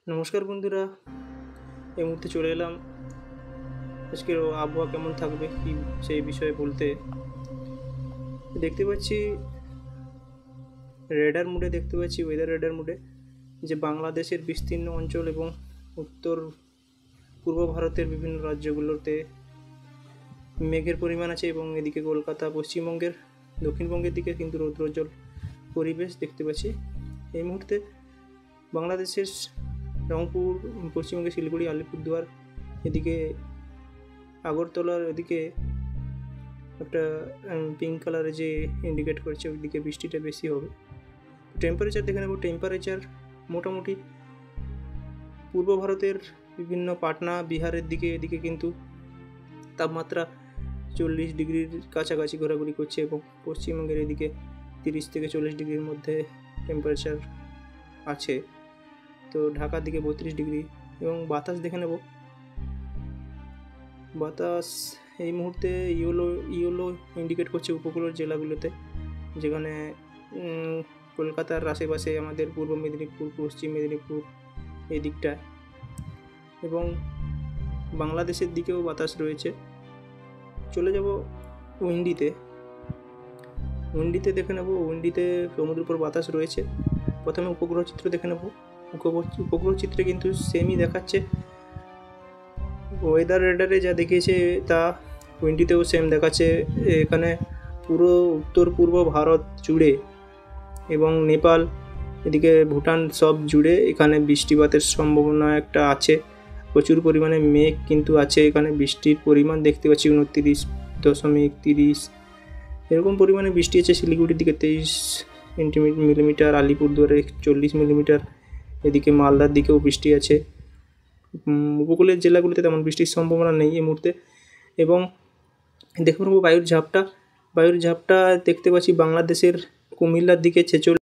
নমস্কার বন্ধুরা, এই মুহূর্তে চলে এলাম আজকের আবহাওয়া কেমন থাকবে কি সেই বিষয়ে বলতে। দেখতে পাচ্ছি ওয়েদার রেডার মোডে যে বাংলাদেশের বিস্তীর্ণ অঞ্চল এবং উত্তর পূর্ব ভারতের বিভিন্ন রাজ্যগুলোতে মেঘের পরিমাণ আছে এবং এদিকে কলকাতা পশ্চিমবঙ্গের দক্ষিণবঙ্গের দিকে কিন্তু রৌদ্রোজ্জ্বল পরিবেশ দেখতে পাচ্ছি। এই মুহূর্তে বাংলাদেশের রংপুর, পশ্চিমবঙ্গের শিলিগুড়ি, আলিপুরদুয়ার, এদিকে আগরতলার এদিকে একটা পিঙ্ক কালারে যে ইন্ডিকেট করছে ওইদিকে বৃষ্টিটা বেশি হবে। টেম্পারেচার দেখে নেব। টেম্পারেচার মোটামুটি পূর্ব ভারতের বিভিন্ন পাটনা, বিহারের দিকে এদিকে কিন্তু তাপমাত্রা 40 ডিগ্রির কাছাকাছি ঘোরাঘুরি করছে এবং পশ্চিমবঙ্গের এদিকে 30 থেকে 40 ডিগ্রির মধ্যে টেম্পারেচার আছে। তো ঢাকার দিকে 32 ডিগ্রি। এবং বাতাস দেখে নেব। বাতাস এই মুহূর্তে ইয়েলো ইন্ডিকেট করছে উপকূলের জেলাগুলোতে, যেখানে কলকাতার আশেপাশে আমাদের পূর্ব মেদিনীপুর, পশ্চিম মেদিনীপুর এই দিকটা, এবং বাংলাদেশের দিকেও বাতাস রয়েছে। চলে যাব উইন্ডিতে দেখে নেব। উইন্ডিতে সমুদ্রের উপর বাতাস রয়েছে। প্রথমে উপগ্রহ চিত্র দেখে নেব। উপগ্রহ চিত্রে কিন্তু সেমই দেখাচ্ছে। ওয়েদার রেডারে যা দেখিয়েছে তা উইন্ডিতেও সেম দেখাচ্ছে। এখানে পুরো উত্তর পূর্ব ভারত জুড়ে এবং নেপাল, এদিকে ভুটান সব জুড়ে এখানে বৃষ্টিপাতের সম্ভাবনা একটা আছে। প্রচুর পরিমাণে মেঘ কিন্তু আছে। এখানে বৃষ্টির পরিমাণ দেখতে পাচ্ছি 29.30 এরকম পরিমাণে বৃষ্টি আছে। শিলিগুড়ির দিকে 23 মিলিমিটার, আলিপুরদুয়ারে 40 মিলিমিটার, এদিকে মালদার দিকেও বৃষ্টি আছে। উপকূলের জেলাগুলিতে তেমন বৃষ্টির সম্ভাবনা নেই এই মুহূর্তে। এবং দেখে নেব বায়ুর ঝাপটা দেখতে পাচ্ছি বাংলাদেশের কুমিল্লার দিকে 46